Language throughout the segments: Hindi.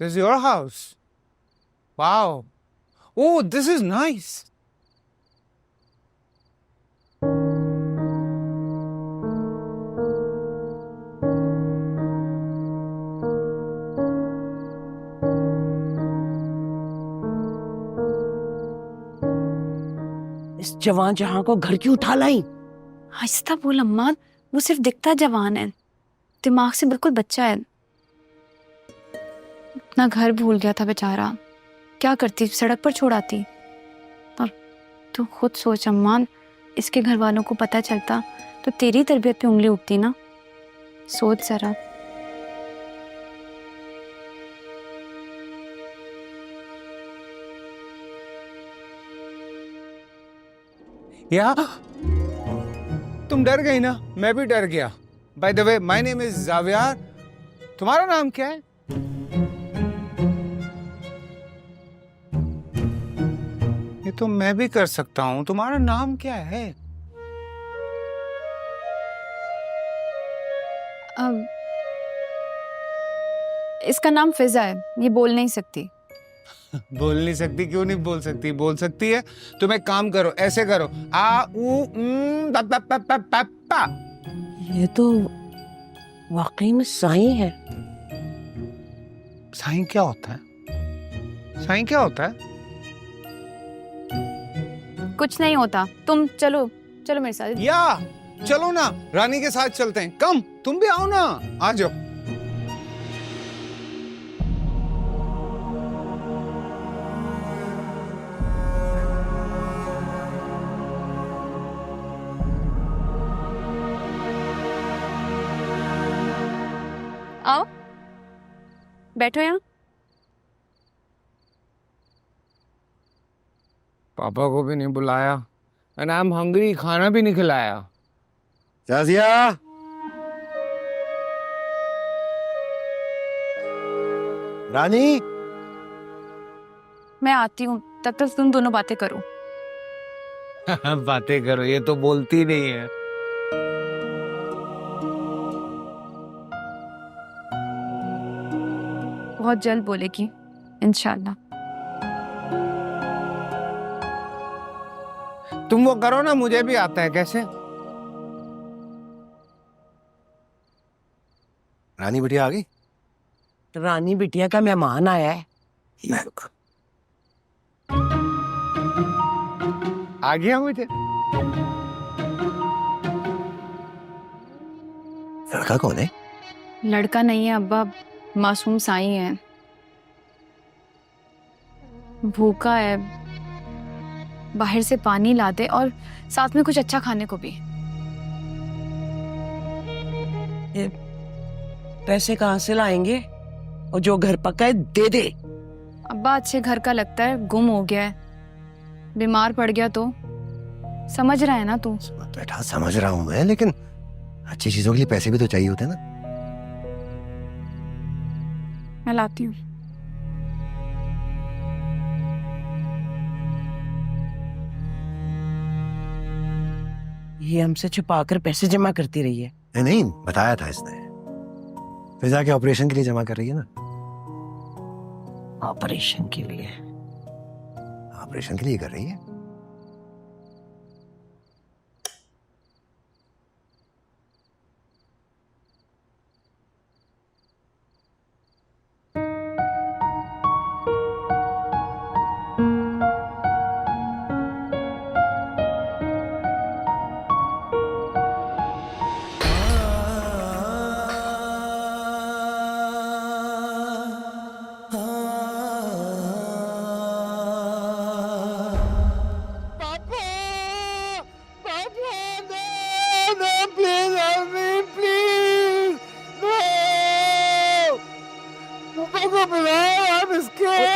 This is your house. Wow. Oh, this is nice. इस जवान जहां को घर क्यों उठा लाई? आहिस्ता बोल अम्मा, वो सिर्फ दिखता जवान है, दिमाग से बिल्कुल बच्चा है। अपना घर भूल गया था बेचारा, क्या करती, सड़क पर छोड़ आती। और तू खुद सोच अम्मा, इसके घर वालों को पता चलता तो तेरी तरबियत पे उंगली उठती ना। सोच जरा। या तुम डर गई ना, मैं भी डर गया। By the way, my name is Zaviyar. तुम्हारा नाम क्या है? ये तो मैं भी कर सकता हूँ। तुम्हारा नाम क्या है? अब इसका नाम फिजा है, ये बोल नहीं सकती। बोल नहीं सकती? क्यों नहीं बोल सकती? बोल सकती है। तुम एक काम करो, ऐसे करो, आ ऊ पा। ये तो वाकई में साईं है। साईं क्या होता है? साईं क्या होता है? कुछ नहीं होता, तुम चलो चलो मेरे साथ। या चलो ना, रानी के साथ चलते हैं। कम, तुम भी आओ ना, आ जाओ। आओ बैठो यहाँ। पापा को भी नहीं बुलाया, एंड आई एम हंग्री, खाना भी नहीं खिलाया। जाजिया, रानी, मैं आती हूँ, तब तक तुम दोनों बातें करो। बातें करो, ये तो बोलती नहीं है। बहुत जल्द बोलेगी इंशाल्लाह। तुम वो करो ना, मुझे भी आता है। कैसे? रानी बिटिया आ गई? रानी बिटिया का मेहमान आया है। आ गया मुझे। लड़का कौन है? लड़का नहीं है अब्बा, मासूम साईं है। भूखा है, बाहर से पानी ला दे और साथ में कुछ अच्छा खाने को भी। ये पैसे कहाँ से लाएंगे? और जो घर पका है दे दे। अब्बा अच्छे घर का लगता है, गुम हो गया है, बीमार पड़ गया तो। समझ रहा है ना तू? बेटा समझ रहा हूं मैं, लेकिन अच्छी चीजों के लिए पैसे भी तो चाहिए होते हैं ना। मैं लाती हूँ। ये हमसे छुपाकर पैसे जमा करती रही है। नहीं, बताया था इसने। फिजा के ऑपरेशन के लिए जमा कर रही है ना। ऑपरेशन के लिए? ऑपरेशन के लिए कर रही है।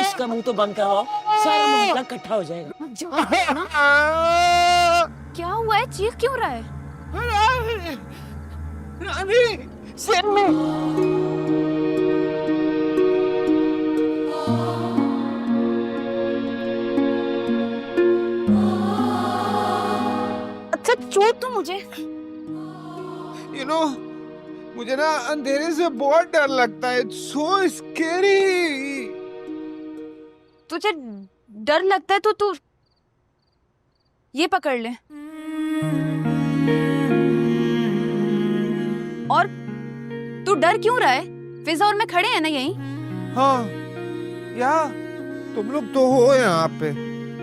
इसका मुंह तो बंद करो, सारा मोहल्ला इकट्ठा हो जाएगा। क्या हुआ है, चीख क्यों रहा है? रानी, सिर में। अच्छा चोट तो मुझे। you know, मुझे ना अंधेरे से बहुत डर लगता है, इट्स सो स्कैरी। तुझे डर लगता है तो तू ये पकड़ ले। और तू डर क्यों रहा है? फिजा और मैं खड़े हैं ना यहीं। हाँ या तुम लोग तो हो यहाँ पे।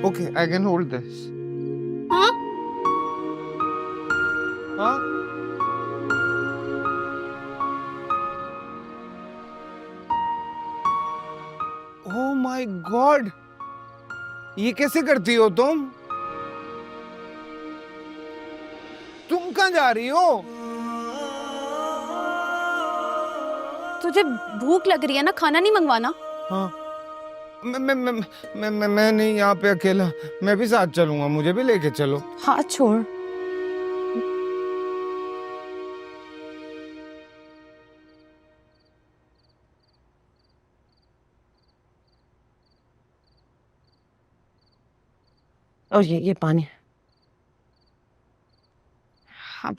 Okay I can hold this. हाँ हाँ ओह माय गॉड, ये कैसे करती हो तुम? तुम कहाँ जा रही हो? तुझे भूख लग रही है ना, खाना नहीं मंगवाना? हाँ मैं नहीं यहाँ पे अकेला, मैं भी साथ चलूंगा, मुझे भी लेके चलो। हाथ छोड़। और ये पानी। अब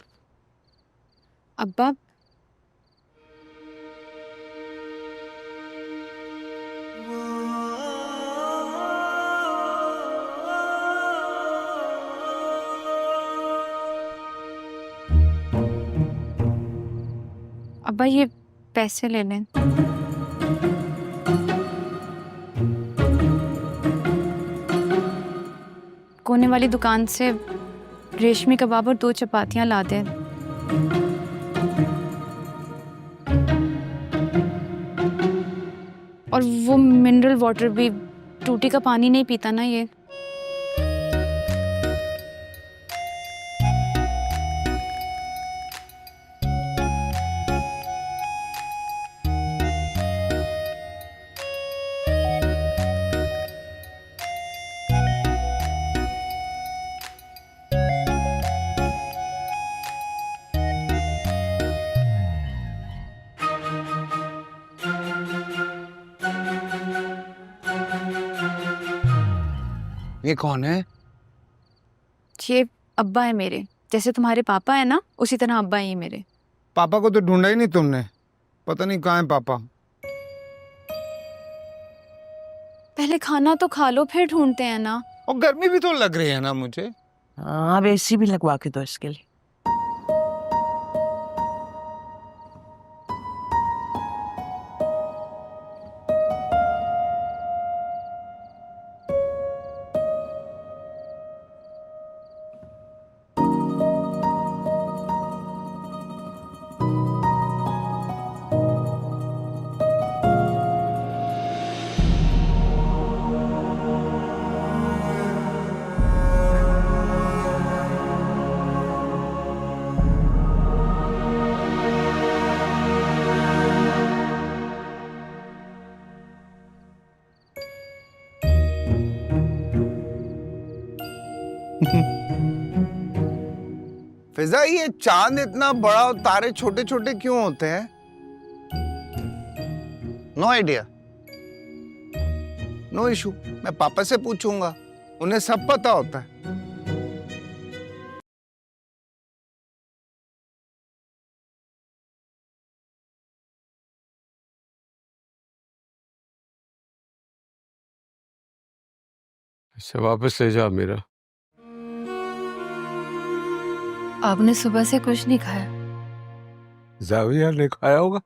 अब्बा अब्बा ये पैसे ले लें। कोने वाली दुकान से रेशमी कबाब और 2 चपातियां ला दे। और वो मिनरल वाटर भी, टूटी का पानी नहीं पीता ना ये। ये कौन है? ये अब्बा है मेरे, जैसे तुम्हारे पापा है ना उसी तरह अब्बा ही मेरे। पापा को तो ढूंढा ही नहीं तुमने, पता नहीं कहाँ है पापा। पहले खाना तो खा लो फिर ढूंढते हैं ना। और गर्मी भी तो लग रही है ना मुझे। हाँ अब एसी भी लगवा के दो इसके लिए। फिजा ये चांद इतना बड़ा और तारे छोटे छोटे क्यों होते हैं? नो आइडिया, नो इशू, मैं पापा से पूछूंगा, उन्हें सब पता होता है। इसे वापस ले जा मेरा। आपने सुबह से कुछ नहीं खाया? जाविया ने खाया होगा।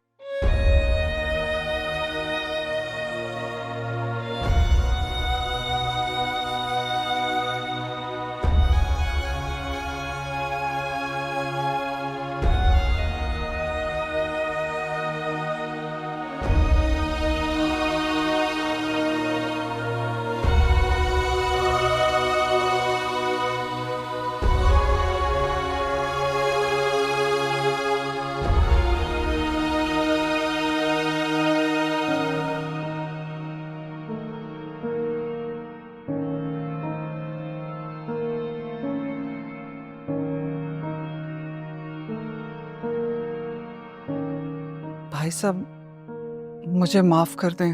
भाई साहब मुझे माफ कर दें,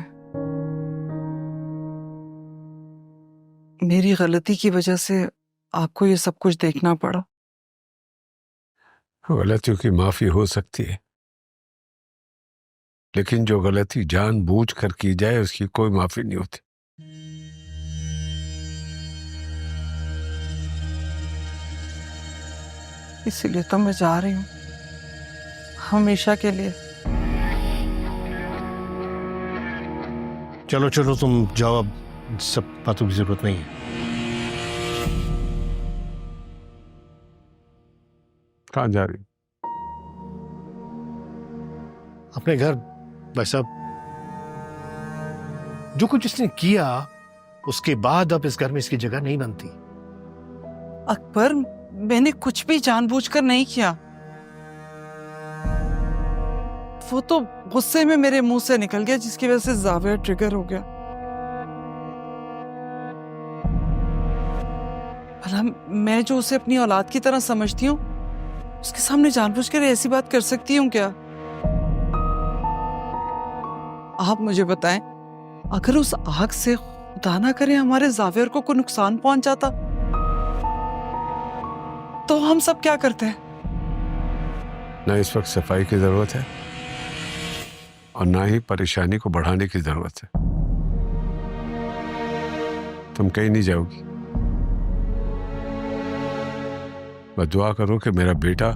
मेरी गलती की वजह से आपको ये सब कुछ देखना पड़ा। गलतियों की माफी हो सकती है, लेकिन जो गलती जानबूझ कर की जाए उसकी कोई माफी नहीं होती। इसीलिए तो मैं जा रही हूँ, हमेशा के लिए। चलो चलो तुम जाओ, अब सब बातों की जरूरत नहीं है। कहाँ जा रही? अपने घर। भाई साहब, जो कुछ इसने किया उसके बाद अब इस घर में इसकी जगह नहीं बनती। अकबर, मैंने कुछ भी जानबूझकर नहीं किया। वो तो गुस्से में मेरे मुंह से निकल गया, जिसकी वजह से जाविया ट्रिगर हो गया। भला मैं जो उसे अपनी औलाद की तरह समझती हूँ, उसके सामने जानबूझकर ऐसी बात कर सकती हूँ क्या? आप मुझे बताएं, अगर उस आग से खुदा ना करे हमारे जावियर को कोई नुकसान पहुंच जाता, तो हम सब क्या करते हैं? ना इस वक्त सफाई की जरूरत है और ना ही परेशानी को बढ़ाने की जरूरत है। तुम कहीं नहीं जाओगी। मैं दुआ करूं कि मेरा बेटा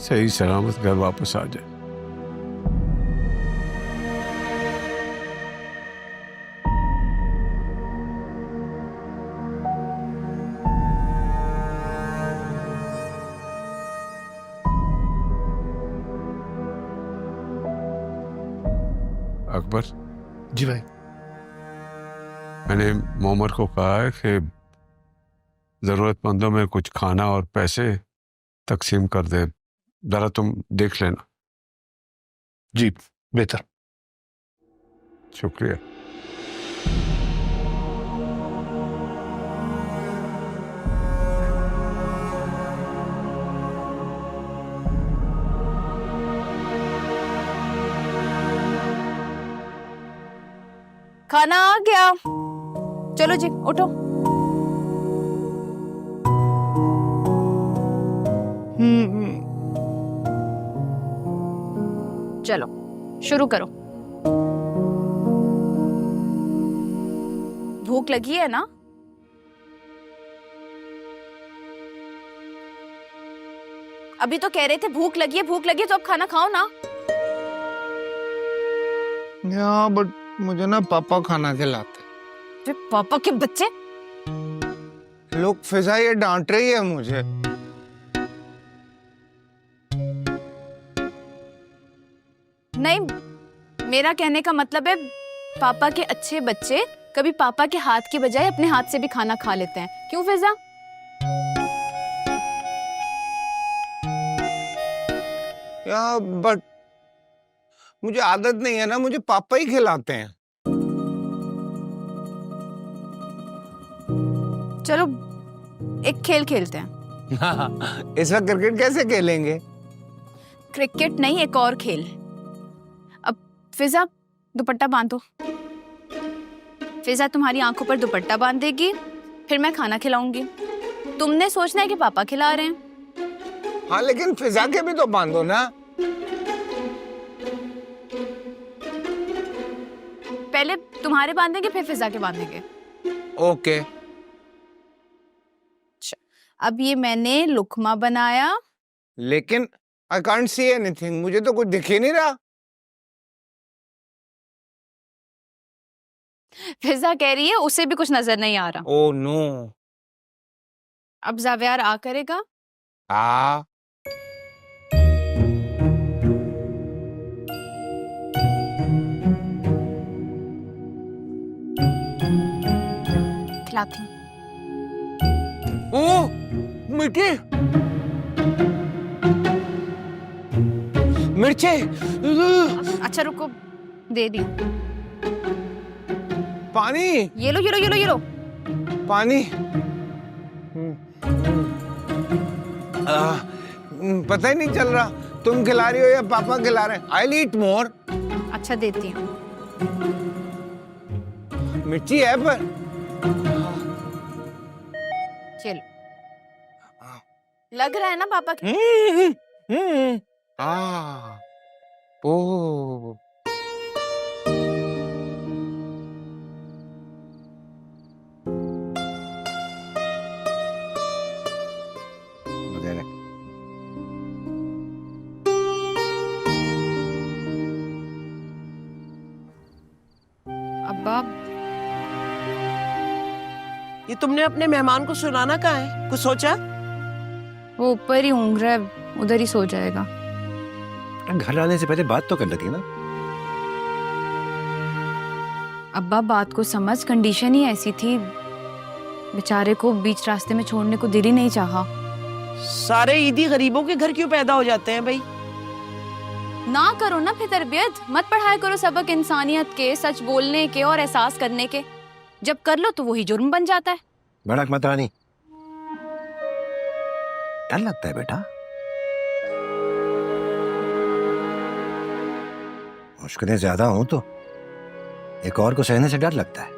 सही सलामत घर वापस आ जाए। अकबर, जी भाई। मैंने मोमर को कहा है कि जरूरतमंदों में कुछ खाना और पैसे तकसीम कर दे। जरा तुम देख लेना। जी बेहतर। शुक्रिया। खाना आ गया, चलो जी उठो। चलो शुरू करो। भूख लगी है ना? अभी तो कह रहे थे भूख लगी है तो अब खाना खाओ ना। या बट मुझे ना पापा खाना खिलाते। फिर पापा के बच्चे। लोग, फिजा ये डांट रही है मुझे। नहीं, मेरा कहने का मतलब है पापा के अच्छे बच्चे कभी पापा के हाथ की बजाय अपने हाथ से भी खाना खा लेते हैं। क्यों फिजा? या बट मुझे आदत नहीं है ना, मुझे पापा ही खिलाते हैं। चलो एक खेल खेलते हैं। इस वक्त क्रिकेट कैसे खेलेंगे? क्रिकेट नहीं, एक और खेल। अब फिजा दुपट्टा बांधो। फिजा तुम्हारी आंखों पर दुपट्टा बांध देगी, फिर मैं खाना खिलाऊंगी। तुमने सोचना है कि पापा खिला रहे हैं। हाँ लेकिन फिजा के भी तो बांधो ना। पहले तुम्हारे बांधेंगे फिर फिजा के बांधेंगे। ओके। अब ये मैंने लुकमा बनाया। लेकिन आई कांट सी एनीथिंग, मुझे तो कुछ दिख ही नहीं रहा। फिजा कह रही है उसे भी कुछ नजर नहीं आ रहा। Oh no. अब जावियार आ करेगा। आ खिलाती हूँ। ओह मिर्ची, मिर्ची। अच्छा रुको, दे दी। पानी, ये लो ये लो ये लो ये लो। पानी। पता ही नहीं चल रहा तुम खिला रही हो या पापा खिला रहे हैं। आई ईट मोर। अच्छा देती हूँ। मिर्ची है पर। चलो, लग रहा है ना पापा के। ओ ये तुमने अपने मेहमान को सुनाना कहाँ है? कुछ सोचा? वो ऊपर ही ऊँघ रहा है, उधर ही सो जाएगा। घर आने से पहले बात तो कर लेती ना। अब्बा बात को समझ, कंडीशन ही ऐसी थी, बेचारे को बीच रास्ते में छोड़ने को दिल ही नहीं चाहा। सारे ईदी गरीबों के घर क्यों पैदा हो जाते हैं भाई? ना करो ना फिर तरबियत, मत पढ़ाया करो सबक इंसानियत के, सच बोलने के और एहसास करने के। जब कर लो तो वही जुर्म बन जाता है। भड़क मत रानी, डर लगता है बेटा। मुश्किलें ज्यादा हो तो एक और को सहने से डर लगता है।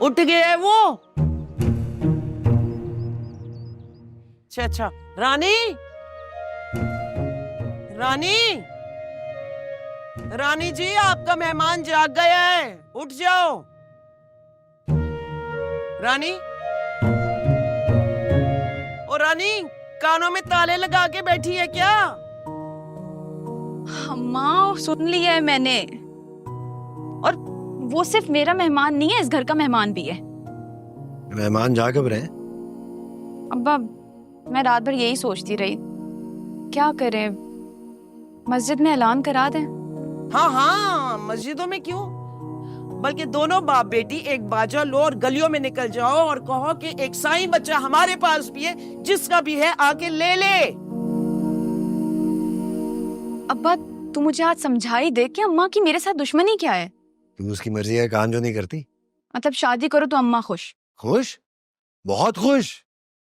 उठ गया है वो? अच्छा अच्छा। रानी, रानी, रानी जी, आपका मेहमान जाग गया है, उठ जाओ। रानी, ओ रानी, कानों में ताले लगा के बैठी है क्या? माँ सुन लिया है मैंने, और वो सिर्फ मेरा मेहमान नहीं है, इस घर का मेहमान भी है। मेहमान जा कब रहे? अब्बा मैं रात भर यही सोचती रही, क्या करें, मस्जिद में ऐलान करा दें। हाँ हाँ, मस्जिदों में क्यों, बल्कि दोनों बाप बेटी एक बाजा लो और गलियों में निकल जाओ और कहो कि एक साई बच्चा हमारे पास भी है, जिसका भी है आके ले ले। अब्बा तू मुझे आज समझा ही दे कि अम्मा की मेरे साथ दुश्मनी क्या है। तू उसकी मर्जी का काम जो नहीं करती। मतलब शादी करो तो अम्मा खुश? खुश, बहुत खुश।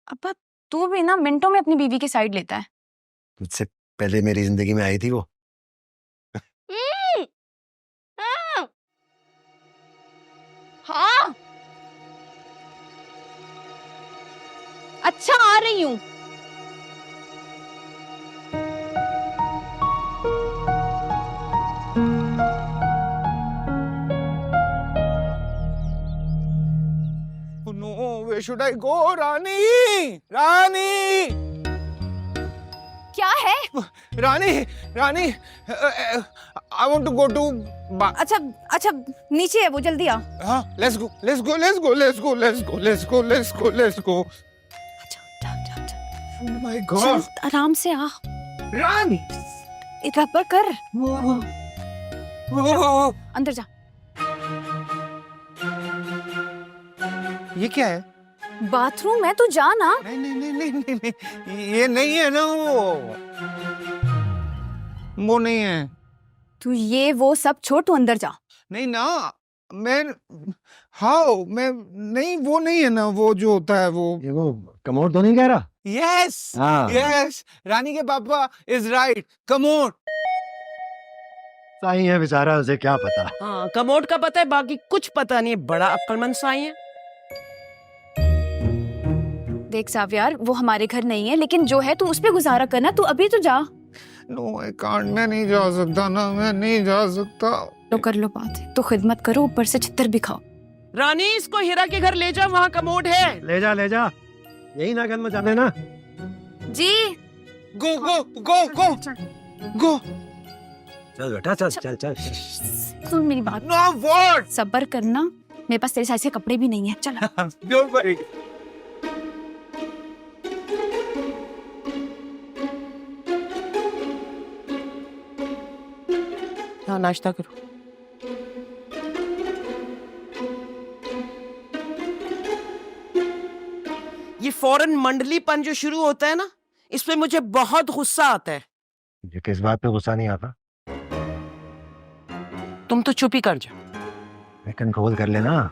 अब्बा तू भी ना मिनटों में अपनी बीवी की साइड लेता है। तुझसे पहले मेरी जिंदगी में आई थी वो। हाँ अच्छा आ रही हूँ। No, where should I go, रानी? रानी, क्या है? रानी, रानी, I want to go to अच्छा अच्छा नीचे है वो, जल्दी आ। हाँ, let's go, let's go, let's go, let's go, let's go, let's go, let's go, let's go. अच्छा जा। Oh my चल God, आराम से आ, रानी, इतना कर, oh, अंदर जा। ये क्या है? बाथरूम है, तू जा ना। नहीं नहीं नहीं नहीं नहीं नहीं, ये नहीं है ना वो नहीं है। तू ये वो सब छोड़, तू अंदर जा। नहीं ना, मैं मैं नहीं, वो नहीं है ना, वो जो होता है वो। ये वो कमोड तो नहीं कह रहा? यस हाँ। यस, रानी के पापा इज राइट, कमोड। साई है बेचारा, उसे क्या पता। हाँ, कमोड का पता है, बाकी कुछ पता नहीं। बड़ा अक्लमंद साई है। देख सावियार, वो हमारे घर नहीं है, लेकिन जो है तू उस पे गुजारा करना। तू अभी तो जा। नो आई कांट, मैं नहीं जा सकता ना, मैं नहीं जा सकता। तो कर लो बात, तो खिदमत करो, ऊपर से छितर भी खाओ। रानी, इसको हीरा के घर ले जा, वहाँ कमोड है। ले जा यही ना गन मचा देना। जी गो गो गो गो गो। चल बेटा चल चल चल, चल। सुन मेरी बात, नो व्हाट? सब्र करना, मेरे पास तेरे साइज के कपड़े भी नहीं है। चल डोंट वरी। हाँ, नाश्ता करो। ये फौरन मंडलीपन जो शुरू होता है ना, इसमें मुझे बहुत गुस्सा आता है। मुझे किस बात पे गुस्सा नहीं आता? तुम तो चुप ही कर जाओ। मैं कंट्रोल कर लेना।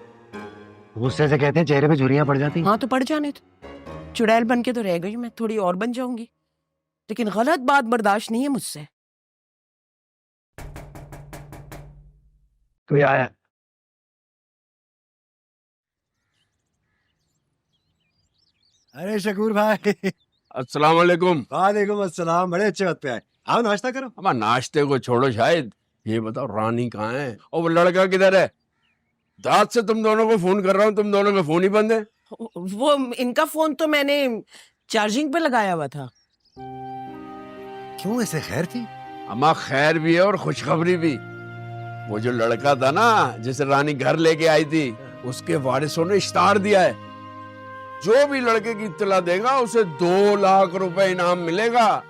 गुस्से से कहते हैं चेहरे पे झुर्रियां पड़ जाती। हाँ तो पड़ जाने दो। चुड़ैल बन के तो रह गई, मैं थोड़ी और बन जाऊंगी, लेकिन गलत बात बर्दाश्त नहीं है मुझसे। कोई आया? अरे शकूर भाई। अस्सलाम वालेकुम। वालेकुम अस्सलाम, बड़े अच्छे वक्त पे आए। आओ नाश्ता करो। अब नाश्ते को छोड़ो, शायद ये बताओ रानी कहाँ है और वो लड़का किधर है? रात से तुम दोनों को फोन कर रहा हूँ, तुम दोनों का फोन ही बंद है। वो इनका फोन तो मैंने चार्जिंग पे लगाया हुआ था। क्यों, ऐसे खैर थी? अम्मा खैर भी है और खुशखबरी भी। वो जो लड़का था ना जिसे रानी घर लेके आई थी, उसके वारिसों ने इश्तार दिया है, जो भी लड़के की इत्तला देगा उसे 2 लाख रुपए इनाम मिलेगा।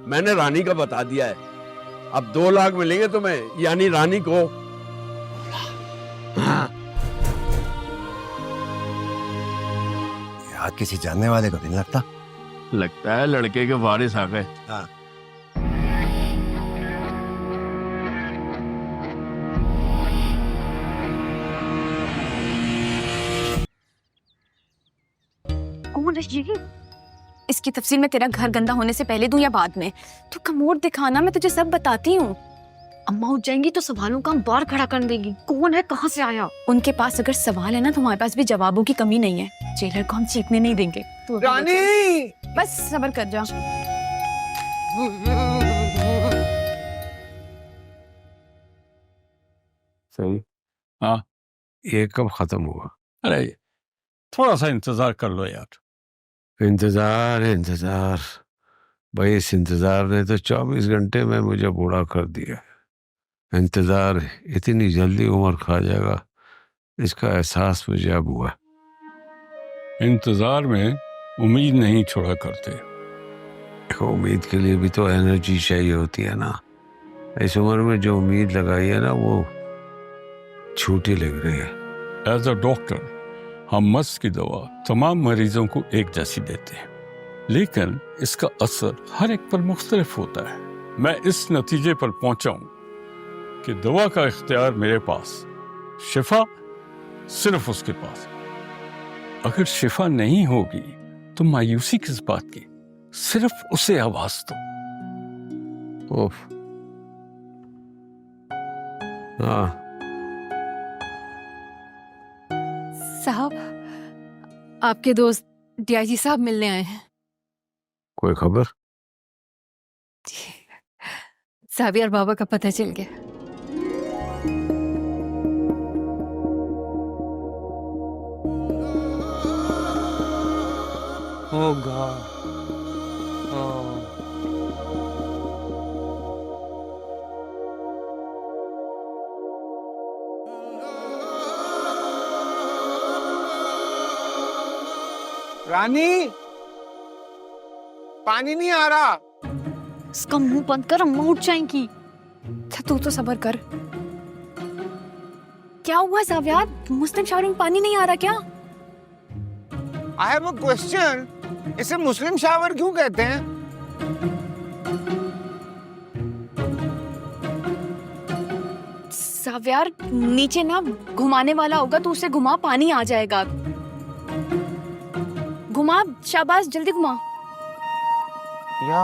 मैंने रानी का बता दिया है। अब 2 लाख मिलेंगे तुम्हें, यानी रानी को। हाँ। याद किसी जानने वाले को नहीं लगता। लगता है लड़के के वारिस आ गए। हाँ। कौन है ये? इसकी तफसील मैं तेरा घर गंदा होने से पहले दूं या बाद में? तू कमोड दिखाना, मैं तुझे सब बताती हूँ। अम्मा उठ जाएंगी तो सवालों का बार खड़ा कर देगी। कौन है, कहाँ से आया? उनके पास अगर सवाल है ना तो हमारे पास भी जवाबों की कमी नहीं है। जेलर को हम चीखने नहीं देंगे। तू अभी रानी! बस सब्र कर जा। सही। हाँ, ये कब खत्म हुआ? अरे थोड़ा सा इंतजार कर लो यार। इंतजार इंतजार, भाई इस इंतजार ने तो 24 घंटे में मुझे बूढ़ा कर दिया। इंतजार इतनी जल्दी उम्र खा जाएगा, इसका एहसास मुझे अब हुआ। इंतजार में उम्मीद नहीं छोड़ा करते। उम्मीद के लिए भी तो एनर्जी चाहिए होती है ना। इस उम्र में जो उम्मीद लगाई है ना वो छूटी लग रही है। एज अ डॉक्टर हम मस्स की दवा तमाम मरीजों को एक जैसी देते हैं, लेकिन इसका असर हर एक पर मुख्तलिफ होता है। मैं इस नतीजे पर पहुंचा हूं कि दवा का इख्तियार मेरे पास, शिफा सिर्फ उसके पास। अगर शिफा नहीं होगी तो मायूसी किस बात की? सिर्फ उसे आवाज दो। ओफ। हाँ, साहब, आपके दोस्त डीआईजी साहब मिलने आए हैं। कोई खबर? जावियर बाबा का पता चल गया। Oh God. Oh. रानी, पानी नहीं आ रहा। इसका मुंह बंद कर, अम्मा उठ जाएंगी। अच्छा तू तो सब्र कर। क्या हुआ जावियर, मुस्लिम शावर में पानी नहीं आ रहा क्या? I have a question. इसे मुस्लिम शावर क्यों कहते हैं? जावियर नीचे ना घुमाने वाला होगा तो उसे घुमा, पानी आ जाएगा। घुमा, शाबाश, जल्दी घुमा। या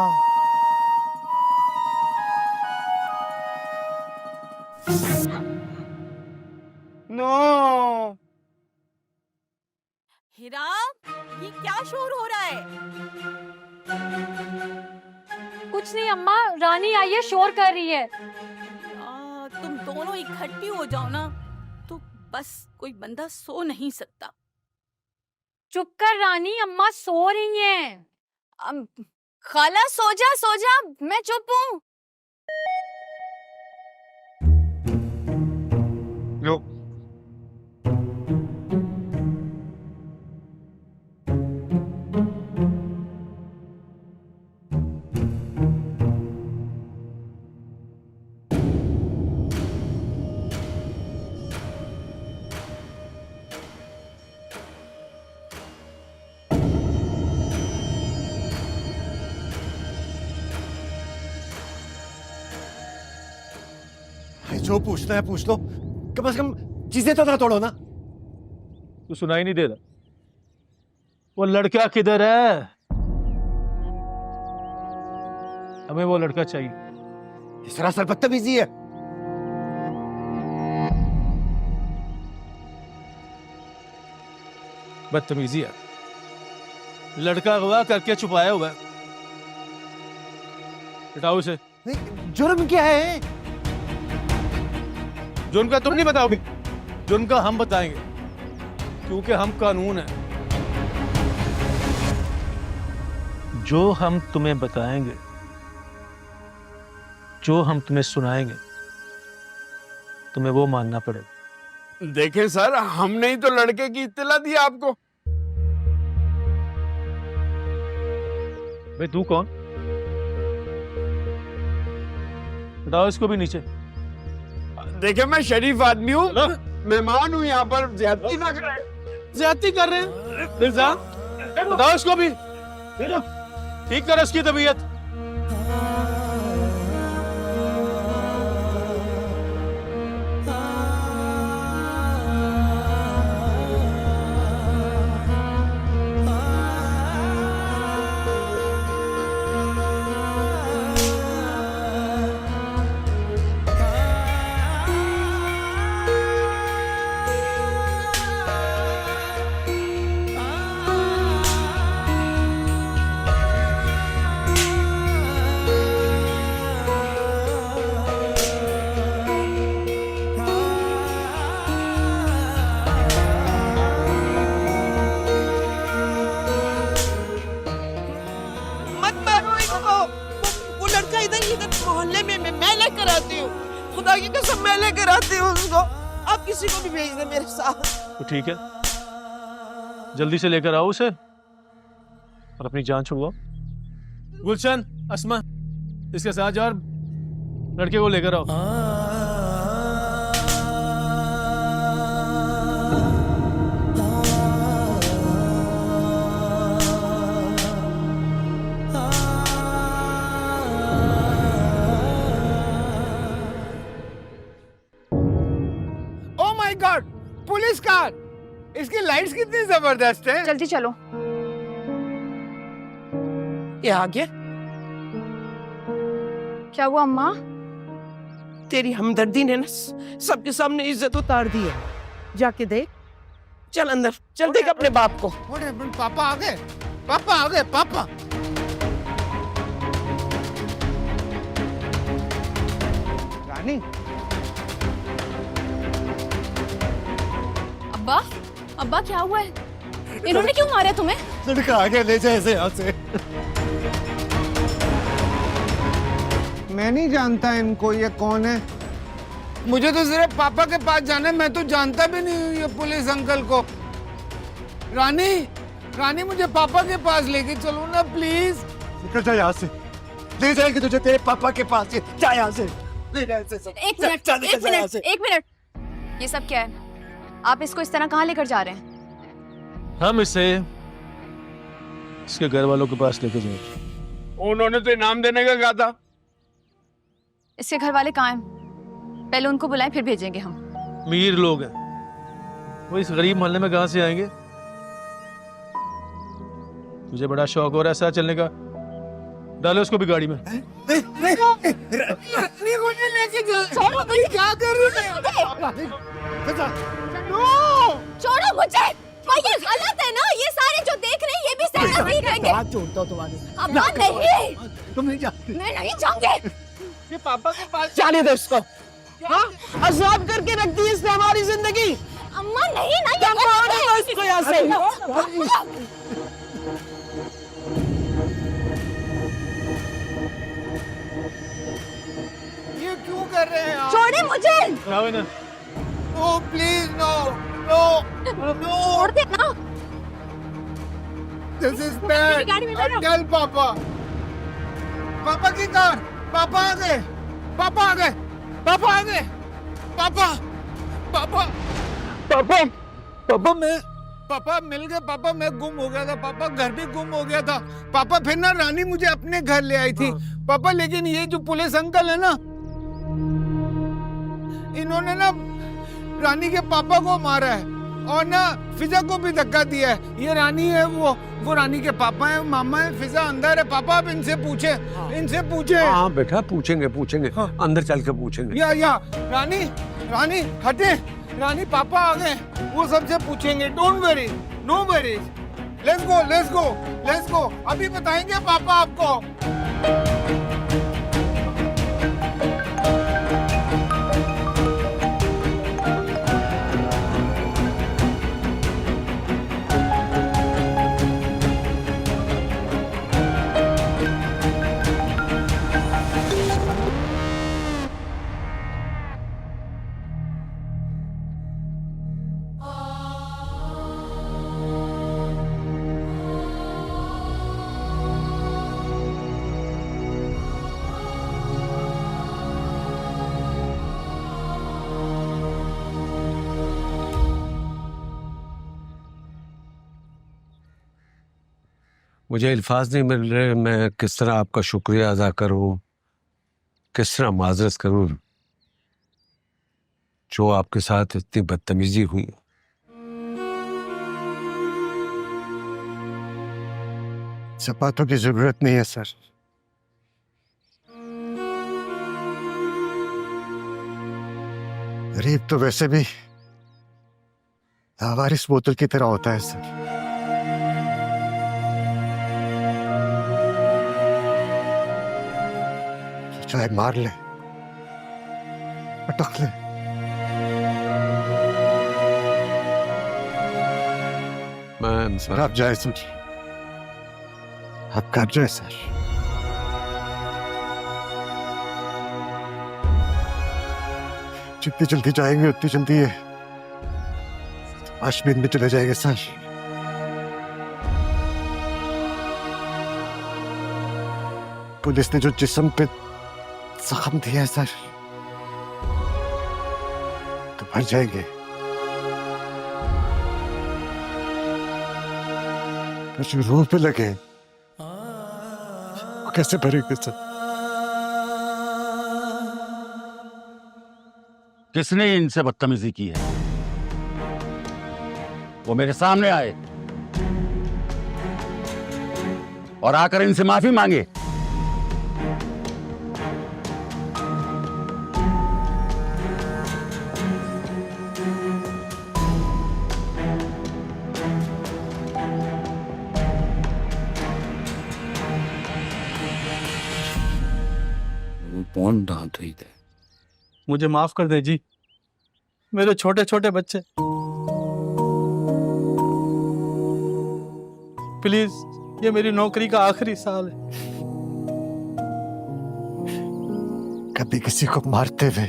नो। हिराम, ये क्या शोर हो रहा है? कुछ नहीं अम्मा, रानी आई है, शोर कर रही है। तुम दोनों इकट्ठी हो जाओ ना तो बस कोई बंदा सो नहीं सकता। चुप कर रानी, अम्मा सो रही हैं। खाला सो जा, मैं चुप हूँ। लो भाई, जो पूछना है पूछ लो, कम से कम चीजें तो ना तोड़ो ना। तू सुनाई नहीं दे रहा? वो लड़का किधर है? हमें वो लड़का चाहिए। ये सरासर बदतमीजी है। बदतमीजी है? लड़का अगवा करके छुपाया हुआ है। हटाओ इसे। नहीं, जुर्म क्या है? जुर्म का तुम नहीं बताओगे, जुर्म का हम बताएंगे, क्योंकि हम कानून हैं। जो हम तुम्हें बताएंगे, जो हम तुम्हें सुनाएंगे, तुम्हें वो मानना पड़ेगा। देखें सर, हमने ही तो लड़के की इत्तला दी आपको। भाई तू कौन? बताओ इसको भी नीचे। देखे, मैं शरीफ आदमी हूँ, मेहमान हूँ यहाँ पर, ज्यादती ना करें। ज्यादती कर रहे हैं मिर्जा? बताओ इसको भी, ठीक करो इसकी तबीयत। मत मारो इसको। वो लड़का इधर मोहल्ले में मैं लेकर आती हूँ। खुदा की कसम मैं लेकर आती हूँ उसको। आप किसी को भी भेज दे मेरे साथ। तो ठीक है, जल्दी से लेकर आओ उसे और अपनी जान छुड़वाओ। गुलशन, अस्मा, इसके साथ जाओ और लड़के को लेकर आओ। Oh my God, police car! इसकी लाइट्स कितनी जबरदस्त है। जल्दी चलो। ये आ गया। क्या हुआ अम्मा? तेरी हमदर्दी ने ना सबके सामने इज्जत उतार दी है। जाके देख, चल अंदर, चल देख अपने बाप को। What happened? पापा आ गए, पापा आ गए, पापा। रानी, अब्बा, अब्बा क्या हुआ है? इन्होंने क्यों मारा तुम्हें? लड़का आगे ले जाए इसे यहाँ से। मैं नहीं जानता इनको, ये कौन है। मुझे तो सिर्फ पापा के पास जाना है, मैं तो जानता भी नहीं हूँ ये पुलिस अंकल को। रानी, रानी मुझे पापा के पास लेके चलो ना प्लीज। निकल जा यहाँ से, ले जाएंगे तुझे तेरे पापा के पास। जा यहाँ से, ले जा यहाँ से। एक मिनट, एक मिनट, एक मिनट। ये सब क्या है? आप इसको इस तरह कहाँ लेकर जा रहे हैं? हम इसे इसके घर वालों के पास लेकर जाएंगे। उन्होंने तो इनाम देने का कहा था। इसके घर वाले कहाँ हैं? पहले उनको बुलाएं, फिर भेजेंगे हम। अमीर लोग हैं, वो इस गरीब मोहल्ले में कहां से आएंगे? तुझे बड़ा शौक हो रहा है साथ चलने का? डालो उसको भी गाड़ी में। मुझे लेके जाओ। क्या कर रही हो? छोड़ो मुझे। ये गलत है ना, ये सारे जो देख रहे हैं ये भी सहना नहीं करेंगे। हाथ जोड़ता हूँ तुम्हारे। अम्मा नहीं, तुम नहीं जाते। मैं नहीं जाऊंगी। ये पापा के पास जाने दो इसको। हाँ, आजाद करके रख दी इसने हमारी जिंदगी। अम्मा नहीं ना, ये मारो ना इसको यहाँ से। उठाओ इन्हें। No please no no no छोड़ दे ना। This is bad. गाड़ी में बैठो। टेल पापा। पापा की कार। पापा आ गए। पापा आ गए। पापा आ गए। पापा पापा पापा पापा मैं पापा मिल गए। पापा मैं गुम हो गया था। पापा घर भी गुम हो गया था। पापा फिर ना रानी मुझे अपने घर ले आई थी। पापा लेकिन ये जो पुलिस अंकल है ना, इन्होंने ना रानी के पापा को मारा है और ना फिजा को भी धक्का दिया है। ये रानी है, वो रानी के पापा है, मामा है, फिजा अंदर है। पापा आप इनसे पूछे, इनसे पूछे। हाँ बेटा पूछेंगे पूछेंगे। हाँ। अंदर चल के पूछेंगे। या रानी रानी हटे। रानी पापा आ गए, वो सबसे पूछेंगे। Don't worry, no worry. Let's go let's go let's go. अभी बताएंगे पापा आपको। मुझे अल्फाज नहीं मिल रहे, मैं किस तरह आपका शुक्रिया अदा करूं, किस तरह माजरत करूं जो आपके साथ इतनी बदतमीजी हुई। सब बातों की जरूरत नहीं है सर। गरीब तो वैसे भी लावारिस बोतल की तरह होता है सर। चाहे मार ले, पटक ले, मैं सर आप जाए सर, आप कर जाए सर। जितनी जल्दी जाएंगे उतनी जल्दी आशमीन में चले जाएंगे सर। पुलिस ने जो जिस्म पे जख्म दिया है सर, तो भर जाएंगे। जो रूह पे लगे वो कैसे भरेंगे सर? किसने इनसे बदतमीजी की है? वो मेरे सामने आए और आकर इनसे माफी मांगे। कौन डांट रही थे? मुझे माफ कर दे जी, मेरे छोटे छोटे बच्चे, प्लीज, ये मेरी नौकरी का आखिरी साल है। कभी किसी को मारते हुए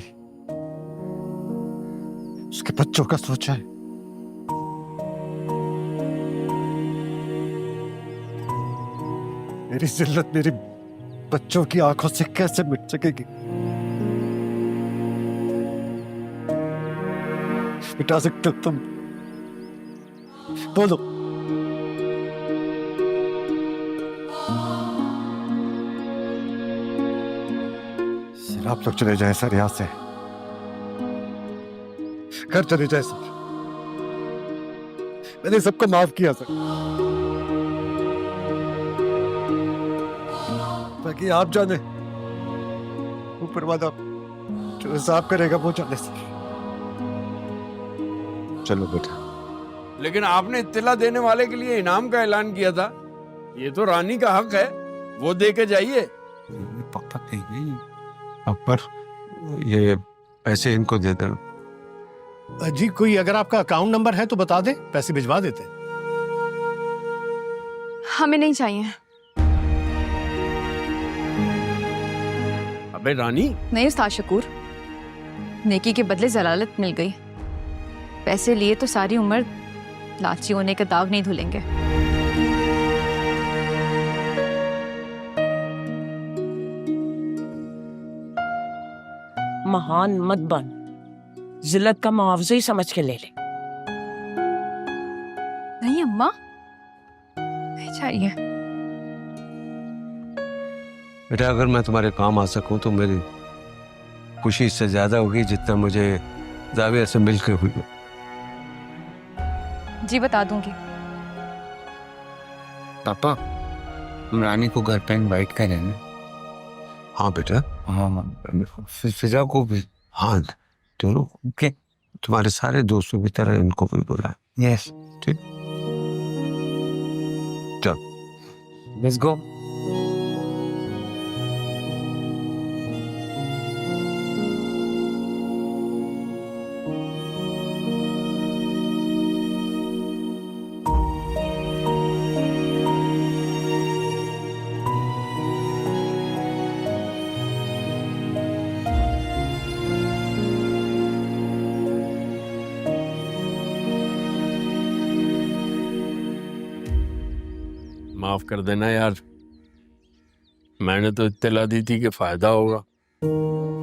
उसके बच्चों का सोचा है? मेरी जिल्लत मेरी बच्चों की आंखों से कैसे मिट सकेगी? मिटा सकते हो तुम? बोलो। सर आप लोग चले जाए सर यहां से, घर चले जाए सर। मैंने सबको माफ किया सर, बाकी आप जाने, ऊपर वाला जो हिसाब करेगा वो जाने सर। चलो बेटा। लेकिन आपने इत्तला देने वाले के लिए इनाम का ऐलान किया था। ये तो रानी का हक है, वो दे के जाइए। पापा नहीं, पर ये पैसे इनको दे देना। जी कोई अगर आपका अकाउंट नंबर है तो बता दे, पैसे भिजवा देते। हमें नहीं चाहिए। अबे रानी, नहीं उस्ताद शकूर, नेकी के बदले जलालत मिल गई। पैसे लिए तो सारी उम्र लालची होने के दाग नहीं धुलेंगे। महान मत बन, जिल्लत का मुआवजा ही समझ के ले ले। नहीं अम्मा, नहीं चाहिए। बेटा अगर मैं तुम्हारे काम आ सकूं तो मेरी खुशी इससे ज्यादा होगी जितना मुझे जाविया से मिलकर हुई। जी बता दूंगी। पापा, हम रानी को घर पे इनवाइट करें ना? हाँ बेटा। हाँ, फिजा को भी। हाँ दोनों ओके। तुम्हारे सारे दोस्तों की तरह इनको भी बुला। यस, ठीक, चल लेट्स गो। माफ कर देना यार, मैंने तो इत्तला दी थी कि फायदा होगा।